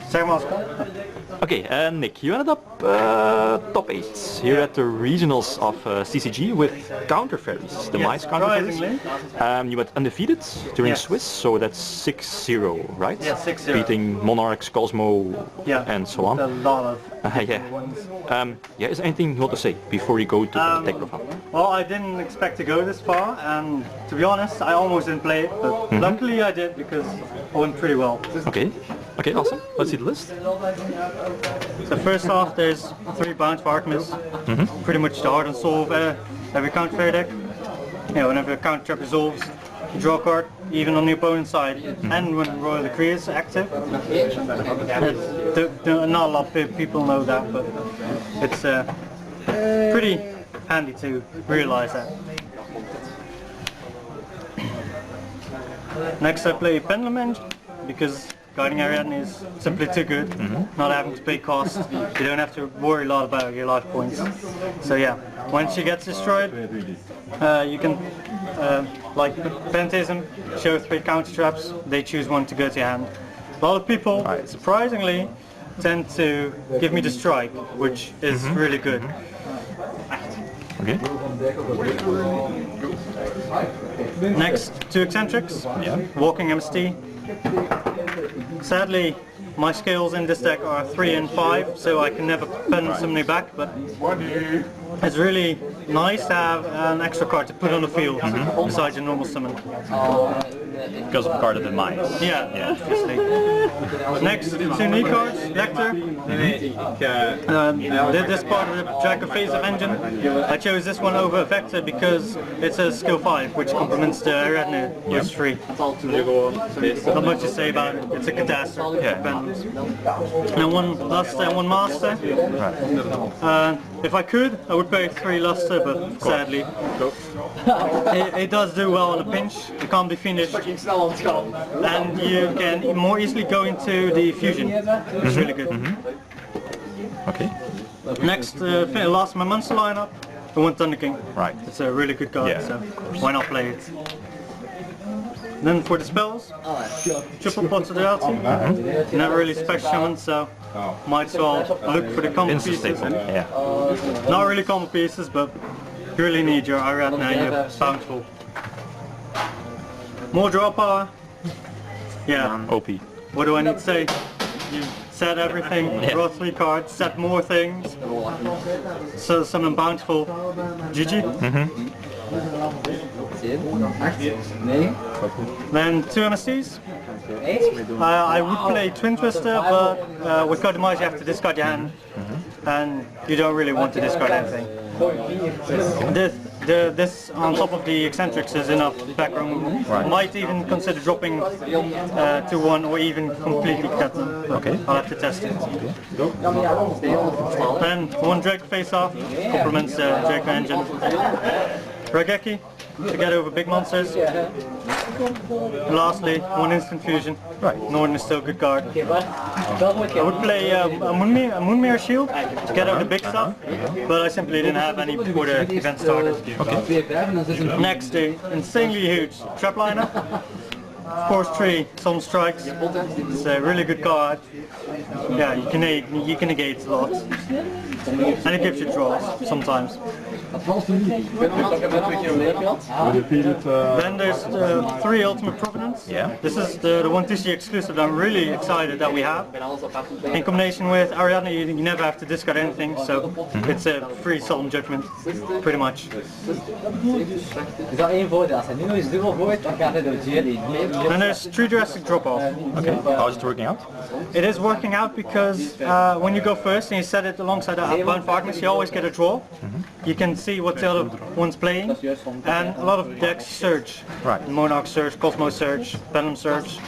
Zeg maar. Okay, Nick, you ended up top 8 here at the regionals of CCG with counter fairies, Demise counter fairies. You went undefeated during Swiss, so that's 6-0, right? Yeah, 6-0. Beating Monarchs, Kozmo, and so on. A lot of ones. Yeah, is there anything you want to say before you go to the tech profile? Well, I didn't expect to go this far, and to be honest, I almost didn't play it, but luckily I did because I went pretty well. Okay, awesome. Let's see the list. So first off, there's 3 bounce for Artemis. Pretty much the hard and solve every counter fairy deck. Yeah, whenever a counter trap resolves, you draw a card, even on the opponent's side, and when Royal Decree is active. Not a lot of people know that, but it's pretty handy to realize that. Next I play Pendulum Engine, because Guiding Ariadne is simply too good, not having to pay cost. You don't have to worry a lot about your life points. So yeah, when she gets destroyed, you can, like Pentism, show 3 counter traps, they choose 1 to go to your hand. A lot of people, surprisingly, tend to give me the strike, which is really good. Okay. Next, 2 eccentrics, Walking MST. Sadly, my skills in this deck are 3 and 5, so I can never pen somebody back, but it's really nice to have an extra card to put on the field besides your normal summon. Because of the card of Demise. Yeah, obviously. Next, 2 knee cards, Lecter. Did this part of the Jack of Phase of Engine. I chose this one over Vector because it's a skill 5, which complements the Ariadne, which is free. Not much to say about it, it's a catastrophe. And 1 Luster and 1 Master. If I could, I would play 3 Luster, but sadly, it does do well on a pinch. It can't be finished, and you can more easily go into the fusion. It's really good. Okay. Next, last my monster lineup, I went Thunder King. Right. It's a really good card, so why not play it? Then for the spells, triple pots of reality. Never really special summon, so might as well look for the combo pieces. Not really combo pieces, but you really need your Ariadne and your Bountiful. More draw power. Yeah. OP. What do I need to say? You said everything. Draw 3 cards. Set more things. So summon Bountiful. GG. Then 2 MSTs. I would play Twin Twister, but with Demise you have to discard your hand, and you don't really want to discard anything. This on top of the eccentrics is enough background. Might even consider dropping to 1 or even completely cut them. I'll have to test it. Then 1 Drake face off, complements the Draco engine. Rageki to get over big monsters. Lastly, 1 instant fusion. Northern is still a good card. I would play a Moonmere Shield to get over the big stuff, but I simply didn't have any before the event started. Next, insanely huge trap lineup. Of course, 3 Solemn Strikes. It's a really good card. Yeah, you can negate a lot, and it gives you draws sometimes. Then there's 3 Ultimate Provenance. This is the 1TC exclusive that I'm really excited that we have. In combination with Ariadne, you never have to discard anything, so it's a free Solemn Judgment, pretty much. And there's 3 Jurassic Drop-Off. How's it working out? It is working out because when you go first and you set it alongside the Bound for Artemis, you always get a draw. You can see what the other one's playing, and a lot of decks search. Monarchs search, Kozmo search, Pendulum search.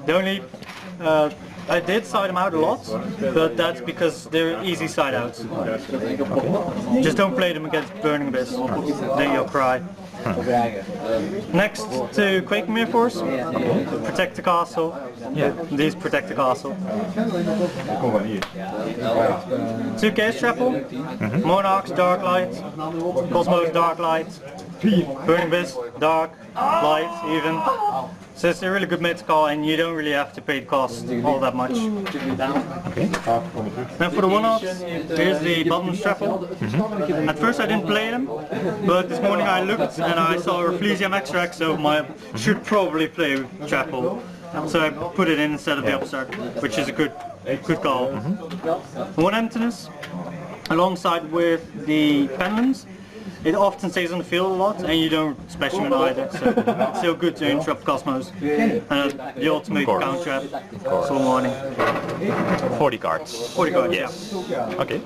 The only I did side them out a lot, but that's because they're easy side outs. Just don't play them against Burning Abyss, then you'll cry. Next to Quake Mirror Force, protect the castle. These protect the castle. 2 Case Trapple, Monarchs, Dark Light, Cosmos, Dark Light, Burning Abyss, Dark, Light, even. So it's a really good meta call, and you don't really have to pay the cost all that much. Okay. Then for the one-offs, here's the bottom Trapple. At first I didn't play them, but this morning I looked and I saw a Lithium extract, so I should probably play Trapple. So I put it in instead of the Upstart, which is a good call. One emptiness, alongside with the pendulums. It often stays on the field a lot, and you don't special it either, so it's still good to interrupt Cosmos. And the ultimate count trap, slow morning. 40 cards. 40 cards, yes. Okay.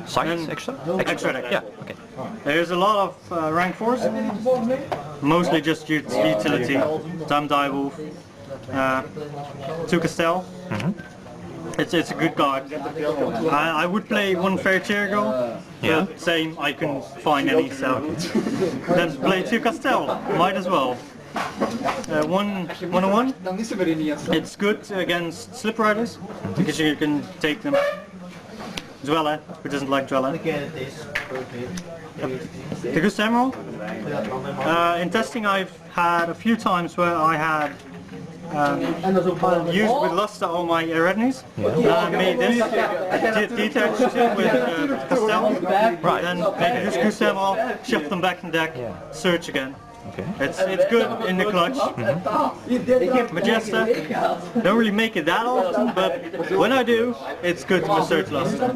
Size extra? Extra deck. Yeah, okay. There's a lot of rank 4s, mostly just utility. Time Direwolf, 2 Castell. It's a good card. I would play one Fair Chair Girl, but same, I couldn't find any, so then play 2 Castell, might as well. 101, it's good against Slip Riders, because you can take them. Dweller, who doesn't like Dweller. The Goose Emerald. In testing I've had a few times where I had used with Luster all my Erednis. I made this, detached it with Castell, then make this Goose Emerald, shift them back in deck, search again. Okay. It's good in the clutch. Majesta, don't really make it that often, but when I do, it's good to search Luster.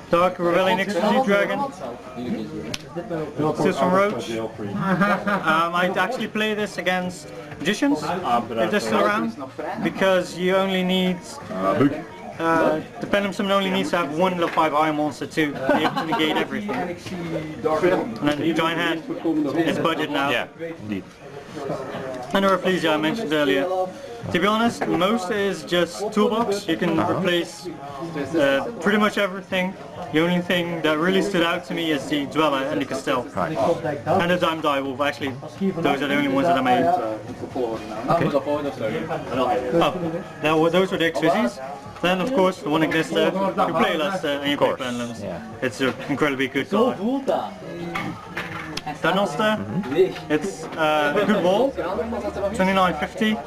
Dark Rebellion XG Dragon. This is from Roach. I'd actually play this against Magicians, if they're still around, because you only need the Pendulum Summon only needs to have one level 5 Iron Monster to be able to negate everything. And then the Giant Hand is budget now. Yeah, indeed. And the Rafflesia I mentioned earlier. To be honest, most is just toolbox. You can replace pretty much everything. The only thing that really stood out to me is the Dweller and the Castell. Right. And the Time Direwolf, actually, those are the only ones that I made. Oh, those were the XYZs. Then of course the one Ignister, you play Luster and you play Pendulums. It's an incredibly good card. Tunnelster, it's a good wall, 2950.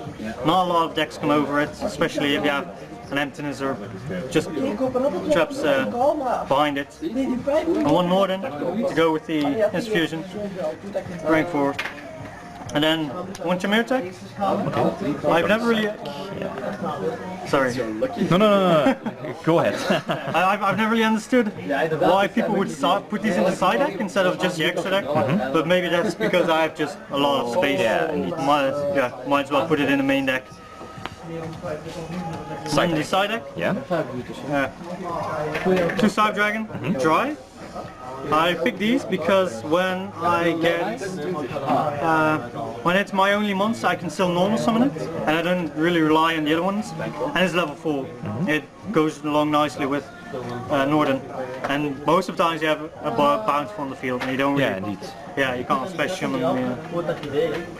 Not a lot of decks come over it, especially if you have an emptiness or just traps behind it. And one Northern to go with the Infusion, rank 4. And then one Chimera Tech. I've never really... Sorry. No. Go ahead. I've never really understood why people would put these in the side deck instead of just the extra deck. But maybe that's because I have just a lot of space. Might as well put it in the main deck. The side deck. 2 Cyber Dragon, dry. I picked these because when I get, when it's my only monster, I can still normal summon it, and I don't really rely on the other ones. And it's level 4. It goes along nicely with Northern, and most of the times you have a bounce on the field, and you don't really, you can't special summon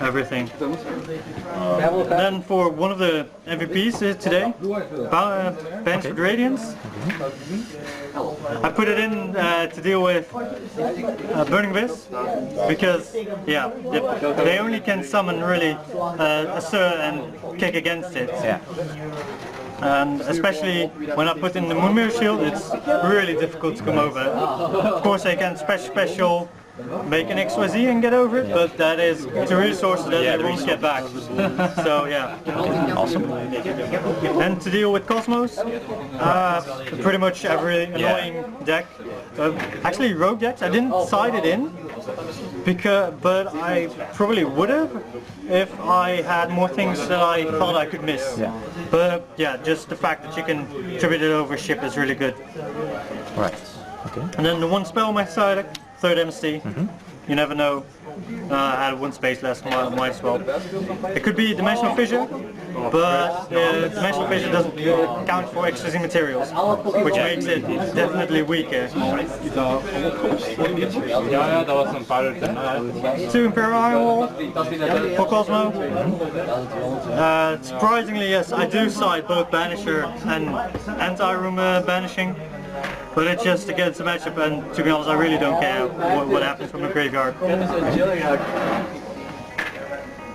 everything. And then for one of the MVPs today, Bench with Radiance. I put it in to deal with Burning Abyss, because they only can summon really a Sir and kick against it. And especially when I put in the Moonmirror Shield, it's really difficult to come over. Of course they can special make an XYZ and get over it, but that is 2 resources that they won't get back. So awesome. And to deal with Cosmos, pretty much every annoying deck. Actually rogue decks, I didn't side it in, but I probably would have if I had more things that I thought I could miss. But just the fact that you can tribute it over ship is really good. Right. Okay. And then the one spell on my side, 3rd MC. You never know. I had 1 space less, might as well. It could be Dimensional Fissure, but Dimensional Fissure doesn't count for existing materials, which makes it definitely weaker. 2 Imperial Iron Wall for Cosmo. Surprisingly, yes, I do side both Banisher and Anti-Room Banishing. But it's just against the matchup, and to be honest, I really don't care what happens from the graveyard.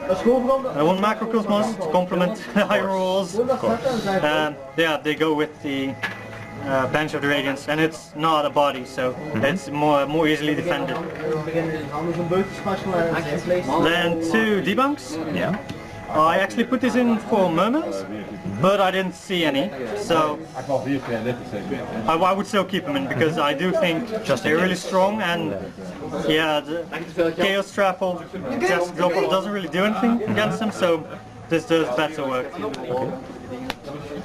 I want macro Cosmos to complement the higher rolls. Yeah, they go with the Bench of the Radiance, and it's not a body, so it's more easily defended. Then 2 debunks. Yeah. I actually put this in for mermaids, but I didn't see any, so I would still keep them in because I do think they're really strong, and yeah, the Chaos Trapple just doesn't really do anything against them, so this does better work.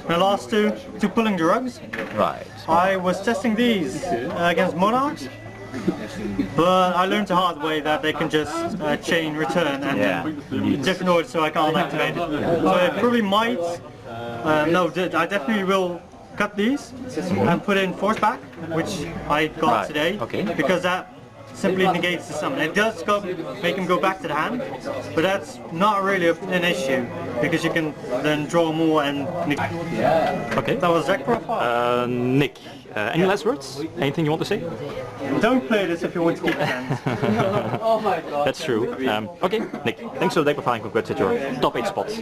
My last two pulling the rugs. Right. I was testing these against Monarchs, but I learned the hard way that they can just chain return and different order, so I can't activate it. So I probably might, no, I definitely will cut these and put in Force Back, which I got today, because that simply negates the summon. It does make him go back to the hand, but that's not really an issue because you can then draw more and. Okay. That was deck profile. Nick, any last words? Anything you want to say? Don't play this if you want to keep hands. Oh my god. That's true. Okay, Nick, thanks for the deck profile and congrats at your top 8 spots.